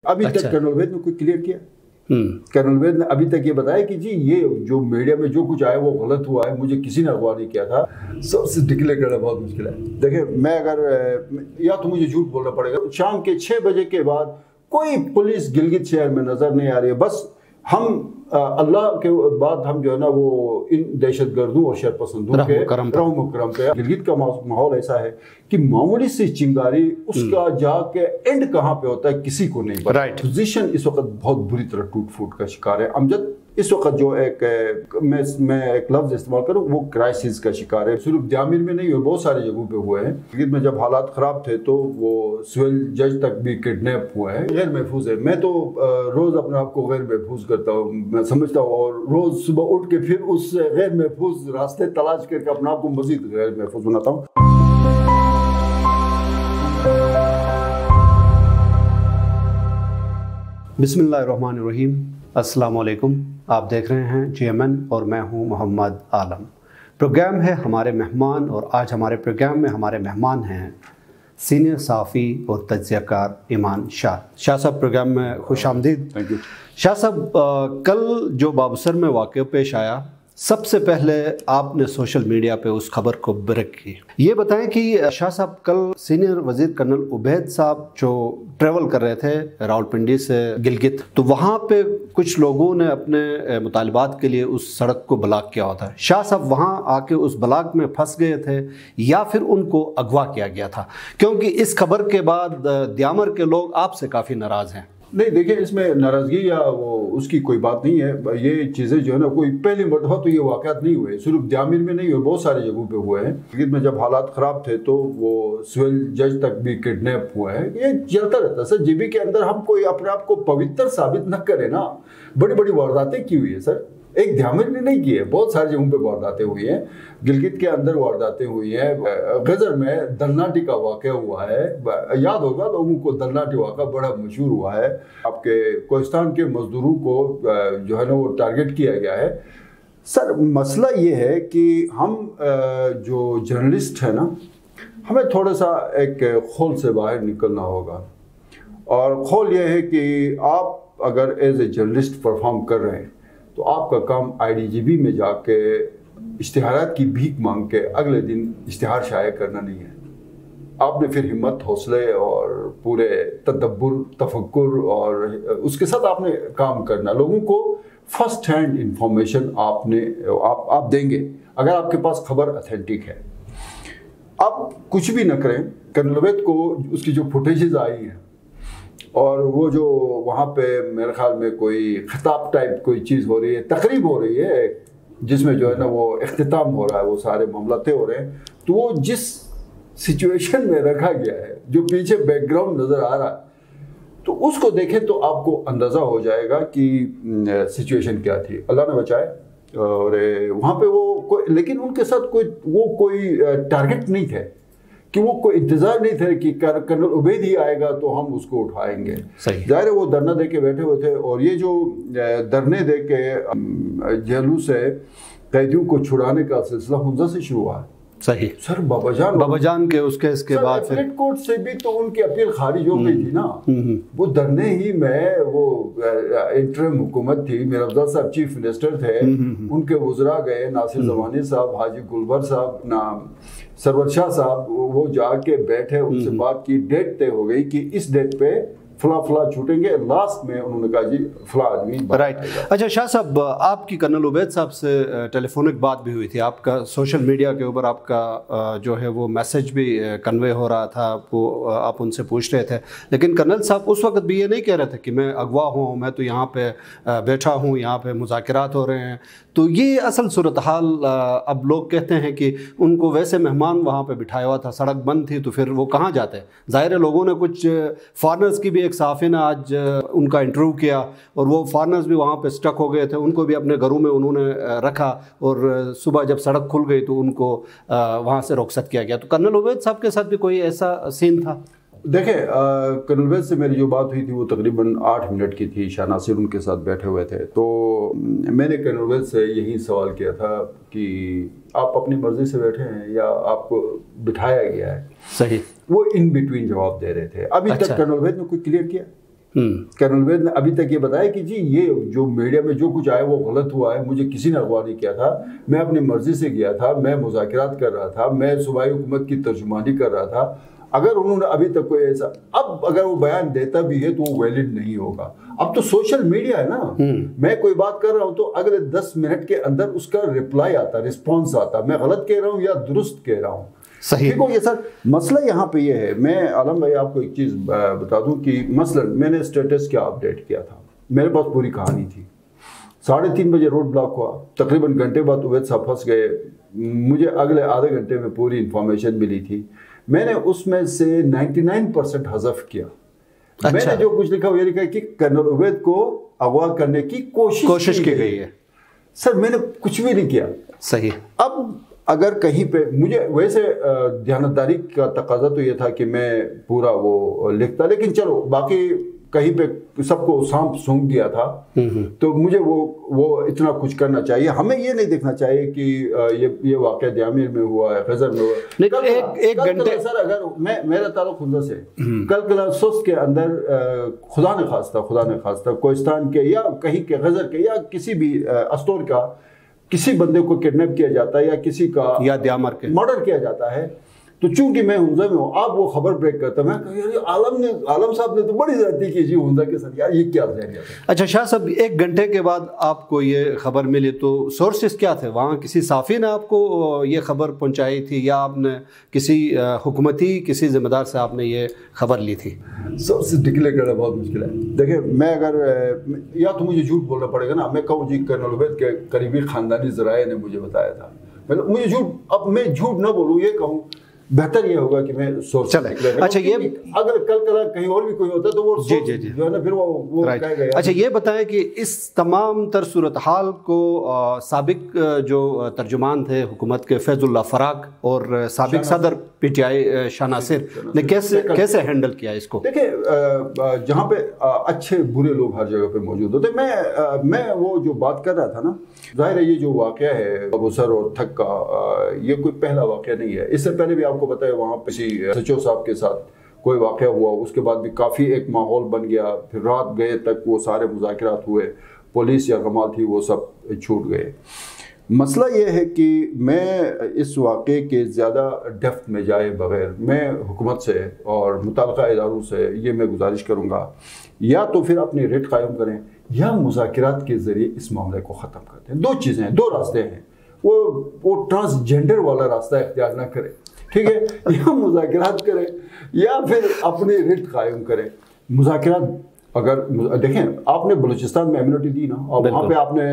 अभी तक कर्नल वैद ने कोई क्लियर किया? कर्नल वैद ने अभी तक ये बताया कि जी ये जो मीडिया में जो कुछ आया वो गलत हुआ है, मुझे किसी ने अगवा नहीं किया था। सबसे डिक्लेयर करना बहुत मुश्किल है। देखिए मैं अगर या तो मुझे झूठ बोलना पड़ेगा, शाम के 6 बजे के बाद कोई पुलिस गिलगित शहर में नजर नहीं आ रही है। बस हम अल्लाह के बाद हम जो है ना वो इन दहशतगर्दों और शरपसंदों के रहम करम पे, गिलगित का माहौल ऐसा है कि मामूली सी चिंगारी उसका जाके एंड कहाँ पे होता है किसी को नहीं पता। पोजीशन इस वक्त बहुत बुरी तरह टूट फूट का शिकार है। अमजद इस वक्त जो एक मैं एक लफ्ज इस्तेमाल करूं वो क्राइसिस का शिकार है। सिर्फ जामिर में नहीं हुए, बहुत सारी जगहों पे हुए हैं। गिलगित में जब हालात खराब थे तो वो सिविल जज तक भी किडनैप हुआ है। गैर महफूज है। मैं तो रोज अपने आप को गैर महफूज करता हूँ, मैं समझता हूँ, और रोज सुबह उठ के फिर उस गैर महफूज रास्ते तलाश करके अपने आप को मजीद गैर महफूज बनाता हूँ। बिस्मिल्लाहिर्रहमानिर्रहीम, अस्सलाम वालेकुम। आप देख रहे हैं GMN और मैं हूं मोहम्मद आलम। प्रोग्राम है हमारे मेहमान, और आज हमारे प्रोग्राम में हमारे मेहमान हैं सीनियर सहाफ़ी और तज्ज़ियाकार ईमान शाह। शाह साहब प्रोग्राम में खुश आमदीद। Thank you. शाह साहब, कल जो बाबूसर में वाक़या पेश आया, सबसे पहले आपने सोशल मीडिया पे उस खबर को ब्रेक की। ये बताएं कि शाह साहब कल सीनियर वज़ीर कर्नल उबैद साहब जो ट्रैवल कर रहे थे रावलपिंडी से गिलगित, तो वहाँ पे कुछ लोगों ने अपने मुतालबात के लिए उस सड़क को ब्लॉक किया होता है। शाह साहब वहाँ आके उस ब्लॉक में फंस गए थे या फिर उनको अगवा किया गया था? क्योंकि इस खबर के बाद द्यामर के लोग आपसे काफ़ी नाराज़ हैं। नहीं देखिए, इसमें नाराज़गी या वो उसकी कोई बात नहीं है। ये चीज़ें जो है ना कोई पहली मरतबा तो ये वाक़यात नहीं हुए, सिर्फ जामिर में नहीं हुए, बहुत सारी जगहों पे हुए हैं। गिलगित में जब हालात ख़राब थे तो वो सिविल जज तक भी किडनैप हुआ है। ये चलता रहता है सर। जेबी के अंदर हम कोई अपने आप को पवित्र साबित न करें ना। बड़ी बड़ी वारदातें की हुई है सर, एक जामिर ने नहीं की है, बहुत सारी जगहों पे वारदातें हुई हैं। गिलगित के अंदर वारदातें हुई हैं। गजर में दलनाटी का वाक़या हुआ है, याद होगा लोगों को, दलनाटी वाक़या बड़ा मशहूर हुआ है। आपके कोहिस्तान के मजदूरों को जो है ना वो टारगेट किया गया है। सर मसला ये है कि हम जो जर्नलिस्ट है ना, हमें थोड़ा सा एक खोल से बाहर निकलना होगा। और खोल ये है कि आप अगर एज ए जर्नलिस्ट परफॉर्म कर रहे हैं तो आपका काम IDGB में जाके इश्तिहारात की भीख मांग के अगले दिन इश्तिहार शाये करना नहीं है। आपने फिर हिम्मत, हौसले और पूरे तदब्बुर, तफक्कुर और उसके साथ आपने काम करना। लोगों को फर्स्ट हैंड इंफॉर्मेशन आप देंगे अगर आपके पास खबर ऑथेंटिक है। आप कुछ भी न करें। कर्नल वैद को उसकी जो फुटेजेस आई हैं और वो जो वहाँ पे मेरे ख्याल में कोई खिताब टाइप कोई चीज़ हो रही है, तकरीब हो रही है जिसमें जो है ना वो इख्तिताम हो रहा है, वो सारे मामलाते हो रहे हैं, तो वो जिस सिचुएशन में रखा गया है, जो पीछे बैकग्राउंड नज़र आ रहा है, तो उसको देखें तो आपको अंदाज़ा हो जाएगा कि सिचुएशन क्या थी। अल्लाह ने बचाए। और वहाँ पे वो लेकिन उनके साथ कोई टारगेट नहीं थे कि वो कोई इंतजार नहीं थे कि कर्नल उबैद ही आएगा तो हम उसको उठाएंगे। जाहिर है वो धरना दे के बैठे हुए थे। और ये जो धरने दे के जेलों से कैदियों को छुड़ाने का सिलसिला हुंजा से शुरू हुआ। सही सर बाबाजान के उसके बाद फिर कोर्ट से भी तो उनकी अपील खारिज हो गई थी ना। वो धरने ही में वो इंटरिम हुकूमत थी, मेरा अफजल साहब चीफ मिनिस्टर थे, उनके वज़रा गए, नासिर ज़मानी साहब, हाजी गुलबर साहब, सरवर शाह साहब, वो जाके बैठे, उनसे बात की, डेट तय हो गई कि इस डेट पे फला छूटेंगे। लास्ट में उन्होंने कहा जी फला आदमी। राइट। अच्छा शाह साहब, आपकी कर्नल उबैद साहब से टेलीफोनिक बात भी हुई थी, आपका सोशल मीडिया के ऊपर आपका जो है वो मैसेज भी कन्वे हो रहा था, वो आप उनसे पूछ रहे थे, लेकिन कर्नल साहब उस वक्त भी ये नहीं कह रहे थे कि मैं अगवा हूँ, मैं तो यहाँ पे बैठा हूँ, यहाँ पे मुज़ाकरात हो रहे हैं। तो ये असल सूरत हाल, अब लोग कहते हैं कि उनको वैसे मेहमान वहाँ पे बिठाया हुआ था, सड़क बंद थी, तो फिर वो कहाँ जाते? ज़ाहिर है लोगों ने कुछ फॉरनर्स की भी, एक सहाफ़ी ने आज उनका इंटरव्यू किया और वो फॉरनर्स भी वहाँ पे स्टक हो गए थे, उनको भी अपने घरों में उन्होंने रखा और सुबह जब सड़क खुल गई तो उनको वहाँ से रुखसत किया गया। तो कर्नल उबैद साहब के साथ भी कोई ऐसा सीन था? देखें, कर्नल वैद से मेरी जो बात हुई थी वो तकरीबन 8 मिनट की थी। शाह नासिर उनके साथ बैठे हुए थे, तो मैंने कर्नल वैद से यही सवाल किया था कि आप अपनी मर्जी से बैठे हैं या आपको बिठाया गया है? सही। वो इन बिटवीन जवाब दे रहे थे। अभी तक कर्नल वैद ने कोई क्लियर किया? कर्नल उबैद ने अभी तक ये बताया कि जी ये जो मीडिया में जो कुछ आया वो गलत हुआ है, मुझे किसी ने अगवा नहीं किया था, मैं अपनी मर्जी से गया था, मैं मुज़ाकरात कर रहा था, मैं सूबाई हुकूमत की तर्जुमानी कर रहा था। अगर उन्होंने अभी तक कोई ऐसा, अब अगर वो बयान देता भी है तो वो वैलिड नहीं होगा। अब तो सोशल मीडिया है ना, मैं कोई बात कर रहा हूँ तो अगले 10 मिनट के अंदर उसका रिप्लाई आता, रिस्पॉन्स आता, मैं गलत कह रहा हूँ या दुरुस्त कह रहा हूँ। सही। देखो ये सर मसला यहाँ पे ये है, मैं आलम भाई आपको एक चीज़ बता दूँ कि मसलन मैंने स्टेटस क्या अपडेट किया था, मेरे पास पूरी कहानी थी। 3:30 बजे रोड ब्लॉक हुआ, तकरीबन घंटे बाद उबैद साहब फंस गए, मुझे अगले आधे घंटे में पूरी इंफॉर्मेशन मिली थी। मैंने उसमें से 99% हज़फ किया। अच्छा। मैंने जो कुछ लिखा वो ये लिखा कि कर्नल उबैद को अगवा करने की कोशिश की गई है। सर मैंने कुछ भी नहीं किया। सही। अब अगर कहीं पे मुझे वैसे ध्यानदारी का तकाजा तो ये था कि मैं पूरा वो लिखता, लेकिन चलो बाकी कहीं पे सबको सौंप दिया था, तो मुझे वो इतना कुछ करना चाहिए। हमें ये नहीं देखना चाहिए कि ये वाक़या जामिर में हुआ है, खज़र में हुआ। एक घंटे सर अगर मेरा ताल्लुक खुदा से, कल क्लासोस के अंदर खुदा ने खास्ता कोहिस्तान के या कहीं के खज़र के या किसी भी अस्तोर का किसी बंदे को किडनैप किया जाता है या किसी का या द्यामर के मर्डर किया जाता है, तो चूंकि मैं हुंजा में हूँ, आप वो खबर ब्रेक करता, मैं आलम साहब ने तो बड़ी ज्यादती की जी हुंजा के साथ, यार ये क्या है। अच्छा शाह साहब, 1 घंटे के बाद आपको ये खबर मिली तो सोर्सेस क्या थे वहाँ? किसी साफ़ी ने आपको ये खबर पहुँचाई थी या आपने किसी हुकूमती किसी ज़िम्मेदार से आपने ये खबर ली थी? सोर्सेस डिक्लेयर करना बहुत मुश्किल है। देखिए मैं अगर या तो मुझे झूठ बोलना पड़ेगा ना, मैं कहूँ जी कर्नल उबैद के करीबी ख़ानदानी ज़राए ने मुझे बताया था, मतलब मुझे झूठ, अब मैं झूठ ना बोलूँ, ये कहूँ बेहतर ये होगा कि मैं सोच चले। अच्छा ये अगर कल कहीं और भी कोई होता तो वो जी जो है ना फिर वो कहेगा। अच्छा ये बताएं कि इस तमाम तर सूरत हाल को साबिक जो तर्जुमान थे हुकूमत के फैजुल्लाह फराक और साबिक सदर PTI शाह नासिर ने कैसे हैंडल किया इसको? देखिए जहाँ पे अच्छे बुरे लोग हर जगह पे मौजूद होते, मैं वो जो बात कर रहा था ना, जाहिर है ये जो वाक़या है अबूसर और थक का, ये कोई पहला वाक़या नहीं है। इससे पहले भी आपको पता है वहाँ पे सचो साहब के साथ कोई वाक़या हुआ, उसके बाद भी काफ़ी एक माहौल बन गया, फिर रात गए तक वो सारे मुज़ाकरात हुए, पुलिस या कमाल थी वो सब छूट गए। मसला ये है कि मैं इस वाक़े के ज़्यादा डेप्थ में जाए बग़ैर मैं हुकूमत से और मुताल्लिक़ा इदारों से ये मैं गुजारिश करूँगा, या तो फिर अपनी रिट कायम करें या मुज़ाकरात के ज़रिए इस मामले को ख़त्म करते हैं। 2 चीज़ें हैं, 2 रास्ते हैं। वो ट्रांसजेंडर वाला रास्ता इख्तियार ना करें, ठीक है, या मुज़ाकरात करें या फिर अपनी रिट कायम करें। मुज़ाकरात अगर देखें, आपने बलूचिस्तान में एम्यूनिटी दी ना, और वहाँ पे आपने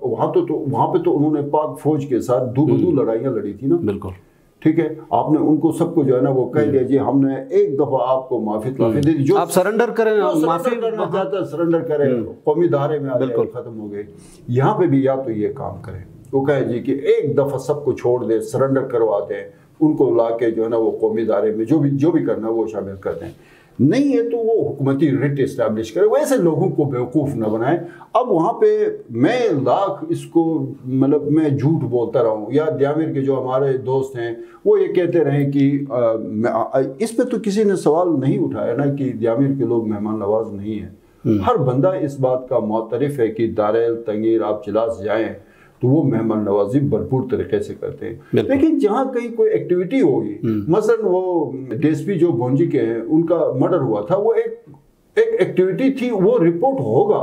वहाँ पे तो उन्होंने पाक फौज के साथ दो लड़ाइयाँ लड़ी थी ना, बिल्कुल ठीक है, आपने उनको सबको जो है ना वो कह दिया जी हमने एक दफ़ा आपको माफ़ी दे दी, जो आप सरेंडर करें, माफ़ी करना चाहता सरेंडर करें, कौमी धारे में बिल्कुल ख़त्म हो गए। यहाँ पे भी या तो ये काम करें, वो कहे जी कि एक दफ़ा सबको छोड़ दे, सरेंडर करवा दें, उनको ला के जो है ना वो कौमी दायरे में जो भी करना वो शामिल कर दें। नहीं है तो वो हुकूमती रिट इस्टेब्लिश करे, वैसे लोगों को बेवकूफ़ न बनाए। अब वहाँ पे मैं लाख इसको मतलब मैं झूठ बोलता रहा हूँ, या द्यामिर के जो हमारे दोस्त हैं वो ये कहते रहें कि इस पे तो किसी ने सवाल नहीं उठाया ना कि द्यामिर के लोग मेहमान नवाज नहीं है। हर बंदा इस बात का मुतरफ़ है कि दारेल तंगीर आप चिलास जाएँ तो वो मेहमान नवाजी भरपूर तरीके से करते हैं। लेकिन जहाँ कहीं कोई एक्टिविटी होगी, मसलन वो DSP जो भोंजी के हैं उनका मर्डर हुआ था, वो एक एक्टिविटी थी, वो रिपोर्ट होगा।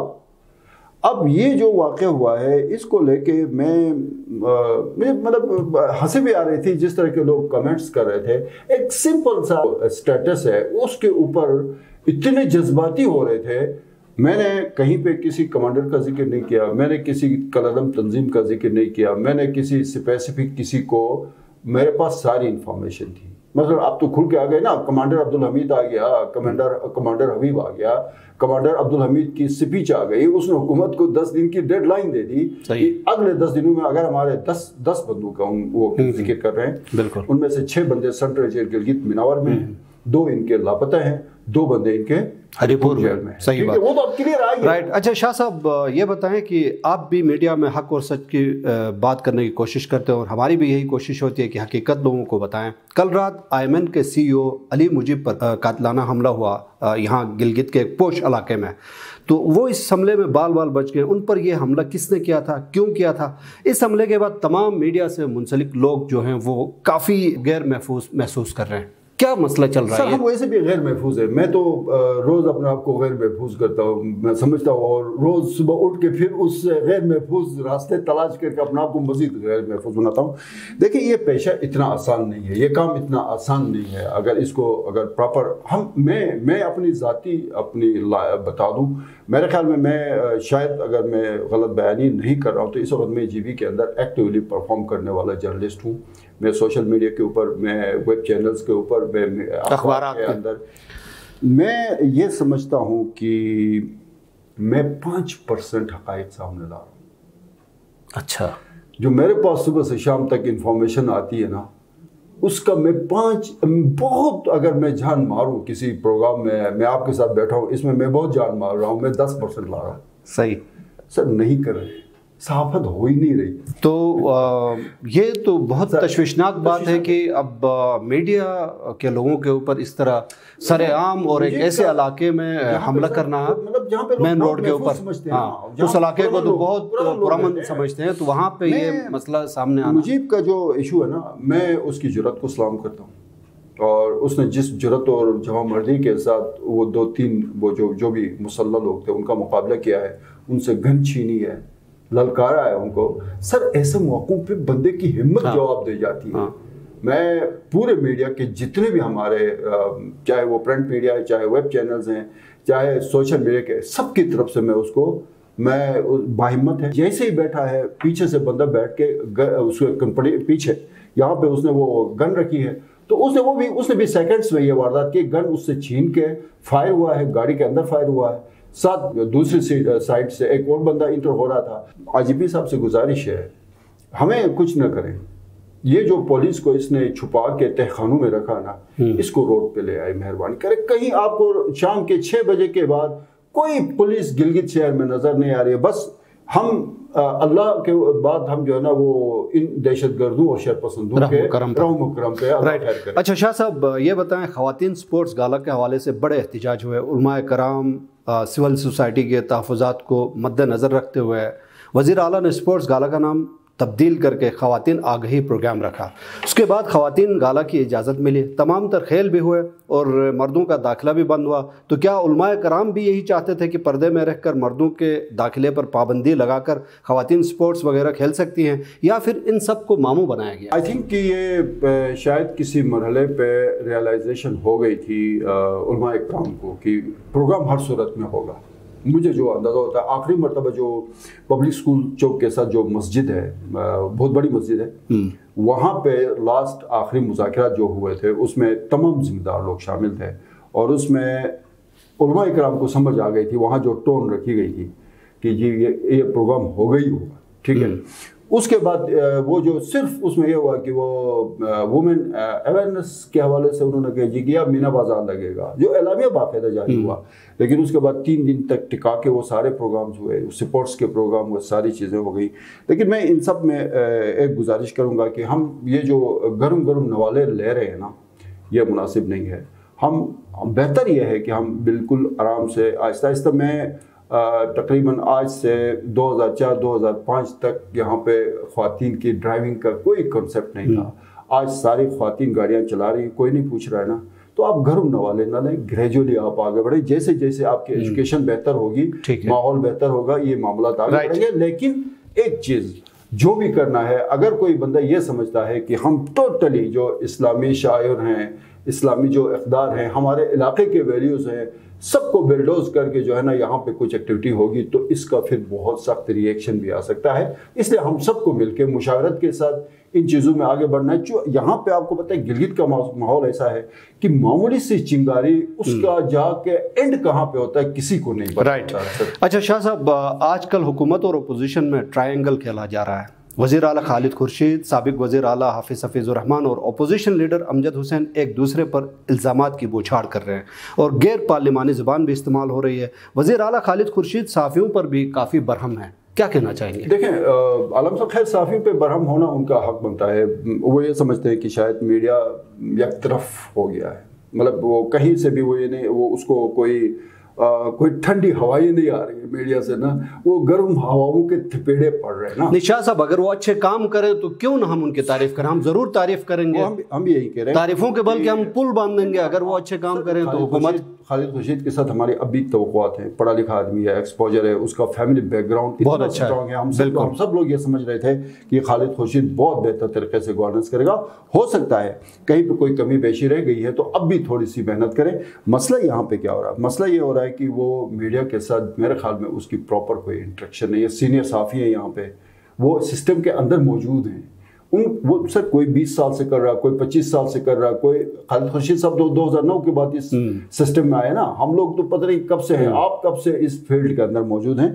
अब ये जो वाक़या हुआ है इसको लेके मुझे मतलब हंसी भी आ रही थी जिस तरह के लोग कमेंट्स कर रहे थे। एक सिंपल सा स्टेटस है उसके ऊपर इतने जज्बाती हो रहे थे। मैंने कहीं पे किसी कमांडर का जिक्र नहीं किया, मैंने किसी कलअदम तंजीम का जिक्र नहीं किया, मैंने किसी स्पेसिफिक किसी को, मेरे पास सारी इंफॉर्मेशन थी। मतलब आप तो खुल के आ गए ना, कमांडर अब्दुल हमीद आ गया, कमांडर हबीब आ गया, कमांडर अब्दुल हमीद की स्पीच आ गई, उसने हुकूमत को 10 दिन की डेडलाइन दे दी कि अगले 10 दिनों में अगर हमारे 10 बंदों का वो जिक्र कर रहे हैं, उनमें से 6 बंदे सेंट्रल जेल गिलगित मिनावर में हैं, 2 इनके लापता हैं, 2 बंदे इनके हरिपुर जेल में। सही बात, वो तो अब क्लियर आ गया। राइट। अच्छा शाह साहब, ये बताएं कि आप भी मीडिया में हक और सच की बात करने की कोशिश करते हैं और हमारी भी यही कोशिश होती है कि हकीकत लोगों को बताएं। कल रात IMN के CEO अली मुजीब पर कातलाना हमला हुआ यहाँ गिलगित के एक पोश इलाके में, तो वो इस हमले में बाल बाल बच गए। उन पर यह हमला किसने किया था, क्यों किया था? इस हमले के बाद तमाम मीडिया से मुंसलिक लोग जो हैं वो काफ़ी गैर महसूस कर रहे हैं। क्या मसला चल रहा है? हम वैसे भी गैर महफूज है। मैं तो रोज़ अपने आप को गैर महफूज करता हूँ, मैं समझता हूँ, और रोज़ सुबह उठ के फिर उस गैर महफूज रास्ते तलाश करके अपने आप को मज़ीद गैर महफूज बनाता हूँ। देखिए, ये पेशा इतना आसान नहीं है, ये काम इतना आसान नहीं है। अगर इसको प्रॉपर मैं अपनी ज़ाती बता दूँ, मेरे ख्याल में मैं शायद अगर मैं गलत बयानी नहीं कर रहा हूँ तो इस वक्त मैं GV के अंदर एक्टिवली परफॉर्म करने वाला जर्नलिस्ट हूँ। मैं सोशल मीडिया के ऊपर, मैं वेब चैनल्स के ऊपर, मैं अखबार के अंदर, मैं ये समझता हूँ कि मैं 5% हक़ाइक़ सामने ला रहा हूँ। अच्छा, जो मेरे पास सुबह से शाम तक इंफॉर्मेशन आती है ना, उसका मैं बहुत, अगर मैं जान मारूँ किसी प्रोग्राम में, मैं आपके साथ बैठा हूँ, इसमें मैं बहुत जान मार रहा हूँ, मैं 10% ला रहा हूँ। सही सर, नहीं कर रहे, सहाफत हो ही नहीं रही। तो ये तो बहुत तशवीशनाक बात है कि अब मीडिया के लोगों के ऊपर इस तरह सरेआम और एक ऐसे इलाके में हमला करना, मतलब मेन रोड के ऊपर, हाँ, उस इलाके को तो बहुत पुरअमन समझते हैं, तो वहाँ पे ये मसला सामने आना। मुजीब का जो इशू है ना, मैं उसकी जुर्रत को सलाम करता हूँ, और उसने जिस जुर्रत और जवामर्दी के साथ वो 2-3 वो जो भी मुसल्लह लोग थे उनका मुकाबला किया है, उनसे गन छीनी है, ललकारा है उनको। सर, ऐसे मौक़ों पे बंदे की हिम्मत जवाब दे जाती है। मैं पूरे मीडिया के जितने भी हमारे, चाहे वो प्रिंट मीडिया है, चाहे वेब चैनल्स हैं, चाहे सोशल मीडिया के, सबकी तरफ से मैं बाहिम्मत है। जैसे ही बैठा है, पीछे से बंदा बैठ के उसके पीछे यहाँ पे उसने वो गन रखी है, तो उसने भी सेकंड्स में ये वारदात की। गन उससे छीन के फायर हुआ है, गाड़ी के अंदर फायर हुआ है, साथ दूसरी साइड से एक और बंदा इंटर हो रहा था। IGP साहब से गुजारिश है, हमें कुछ न करें, ये जो पुलिस को इसने छुपा के तहखानों में रखा ना, इसको रोड पे ले आए, मेहरबानी करें। कहीं आपको शाम के 6 बजे के बाद कोई पुलिस गिलगित शहर में नजर नहीं आ रही है। बस हम अल्लाह के बाद हम जो है ना वो इन दहशतगर्दों और शरपसंदों के करम पे अल्लाह खैर करे। अच्छा शाह साहब, ये बताएं, ख़वातीन स्पोर्ट्स गाला के हवाले से बड़े एहतिजाज हुए। उलमाए कराम, सिविल सोसाइटी के तहफ़्फ़ुज़ात को मद्देनज़र रखते हुए वज़ीर आला ने स्पोर्ट्स गाला का नाम तब्दील करके ख़वातीन आगही प्रोग्राम रखा। उसके बाद ख़वातीन गाला की इजाज़त मिली, तमाम तर खेल भी हुए और मर्दों का दाखिला भी बंद हुआ। तो क्या उलमाए कराम भी यही चाहते थे कि पर्दे में रहकर मर्दों के दाखिले पर पाबंदी लगाकर ख़वातीन स्पोर्ट्स वगैरह खेल सकती हैं, या फिर इन सब को मामू बनाया गया? आई थिंक कि ये शायद किसी मरहले पे रियलाइजेशन हो गई थी उलमाए कराम को कि प्रोग्राम हर सूरत में होगा। मुझे जो अंदाज़ा होता है, आखिरी मरतबा जो पब्लिक स्कूल चौक के साथ जो मस्जिद है, बहुत बड़ी मस्जिद है, वहाँ पे लास्ट आखिरी मुज़ाकरात जो हुए थे उसमें तमाम ज़िम्मेदार लोग शामिल थे, और उसमें उलमाए किराम को समझ आ गई थी, वहाँ जो टोन रखी गई थी कि जी ये प्रोग्राम होगा ही होगा, ठीक है। उसके बाद वो जो सिर्फ उसमें ये हुआ कि वो वुमेन अवेयरनेस के हवाले से उन्होंने कहा जी कि अब मीना बाजार लगेगा, जो एलामिया बाकायदा जारी हुआ, लेकिन उसके बाद 3 दिन तक टिका के वो सारे प्रोग्राम्स हुए, स्पोर्ट्स के प्रोग्राम हुए, सारी चीज़ें हो गई। लेकिन मैं इन सब में एक गुजारिश करूँगा कि हम ये जो गर्म गर्म नवाले ले रहे हैं ना, ये मुनासिब नहीं है। हम बेहतर ये है कि हम बिल्कुल आराम से आहिस्ता आहिस्ता, मैं तकरीबन आज से 2004-2005 तक यहाँ पे ख़वातीन की ड्राइविंग का कोई कॉन्सेप्ट नहीं था। आज सारी ख़वातीन गाड़ियाँ चला रही, कोई नहीं पूछ रहा है ना। तो आप घरों नवाले ना लें, ग्रेजुअली आप आगे बढ़े, जैसे जैसे आपकी एजुकेशन बेहतर होगी, माहौल बेहतर होगा, ये मामला आगे बढ़ेंगे। लेकिन एक चीज़ जो भी करना है, अगर कोई बंदा ये समझता है कि हम टोटली जो इस्लामी शायर हैं, इस्लामी जो इक़दार हैं, हमारे इलाके के वैल्यूज़ हैं, सबको बिल्डोज करके जो है ना यहाँ पे कुछ एक्टिविटी होगी, तो इसका फिर बहुत सख्त रिएक्शन भी आ सकता है। इसलिए हम सबको मिलकर मुशावरत के साथ इन चीज़ों में आगे बढ़ना है। जो यहाँ पे आपको पता है गिलगित का माहौल ऐसा है कि मामूली सी चिंगारी, उसका जाके एंड कहाँ पे होता है किसी को नहीं पता। राइट। अच्छा शाह साहब, आजकल हुकूमत और अपोजिशन में ट्रायंगल खेला जा रहा है। वज़ीर आला खालिद खुर्शीद, साबिक वज़ीर आला हाफिज़ हफीज़ुर रहमान और अपोजिशन लीडर अमजद हुसैन एक दूसरे पर इल्ज़ामात की बौछार कर रहे हैं और गैर पार्लिमानी ज़बान भी इस्तेमाल हो रही है। वज़ीर आला खालिद खुर्शीद सहाफ़ियों पर भी काफ़ी बरहम है, क्या कहना चाहेंगे? देखें, आलम साहब, खैर सहाफ़ियों पे बरहम होना उनका हक बनता है। वो ये समझते हैं कि शायद मीडिया एक तरफ हो गया है, मतलब वो कहीं से भी वो ये नहीं, वो उसको कोई ठंडी हवाएं नहीं आ रही है मीडिया से ना, वो गर्म हवाओं के थपेड़े पड़ रहे हैं ना। निशा साहब, अगर वो अच्छे काम करें तो क्यों ना हम उनकी तारीफ करें, हम जरूर तारीफ करेंगे। हम भी यही कह रहे हैं, तारीफों के बल के हम पुल बांधेंगे अगर वो अच्छे काम करें तो। हुकूमत खालिद खुर्शीद के साथ हमारे अब भी तवक्कुआत हैं, पढ़ा लिखा आदमी है, एक्सपोजर है, उसका फैमिली बैकग्राउंड बहुत अच्छा है। हम सब लोग ये समझ रहे थे कि खालिद खुर्शीद बहुत बेहतर तरीके से गवर्नेंस करेगा। हो सकता है कहीं पे कोई कमी पेशी रह गई है तो अब भी थोड़ी सी मेहनत करें। मसला यहाँ पे क्या हो रहा है? मसला ये हो रहा है कि वो मीडिया के साथ मेरे ख्याल में उसकी प्रॉपर कोई इंटरेक्शन नहीं है। सीनियर साफ़ी हैं यहाँ पे, वो सिस्टम के अंदर मौजूद हैं, वो सर कोई 20 साल से कर रहा है, कोई 25 साल से कर रहा है, कोई खालिद खुर्शीद साहब 2009 के बाद इस सिस्टम में आए ना, हम लोग तो पता नहीं कब से हैं, आप कब से इस फील्ड के अंदर मौजूद हैं।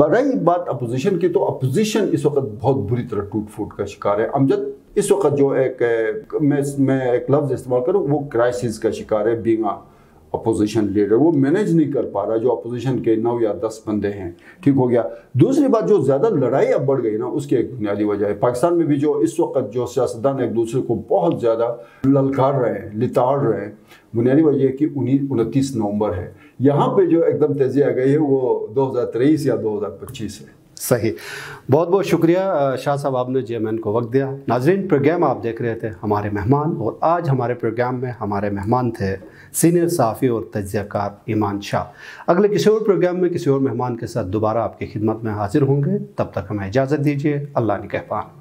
रही बात अपोजिशन की, तो अपोजिशन इस वक्त बहुत बुरी तरह टूट फूट का शिकार है। अमजद इस वक्त जो मैं एक लफ्ज़ इस्तेमाल करूँ, वो क्राइसिस का शिकार है। बीइंग अपोजिशन लीडर वो मैनेज नहीं कर पा रहा, जो अपोजिशन के 9 या 10 बंदे हैं। ठीक हो गया। दूसरी बात, जो ज़्यादा लड़ाई अब बढ़ गई ना, उसकी एक बुनियादी वजह है पाकिस्तान में भी जो इस वक्त जो सियासतदान एक दूसरे को बहुत ज़्यादा ललकार रहे हैं, लिताड़ रहे हैं, बुनियादी वजह है कि 29 नवंबर है। यहाँ पे जो एकदम तेज़ी आ गई है वो 2023 या 2025 है। सही, बहुत बहुत शुक्रिया शाह साहब, आपने जेएमएन को वक्त दिया। नाजरीन, प्रोग्राम आप देख रहे थे हमारे मेहमान, और आज हमारे प्रोग्राम में हमारे मेहमान थे सीनियर सहाफ़ी और तज्ज़ियाकार ईमान शाह। अगले किसी और प्रोग्राम में किसी और मेहमान के साथ दोबारा आपकी खिदमत में हाजिर होंगे, तब तक हमें इजाज़त दीजिए। अल्लाह निगहबान।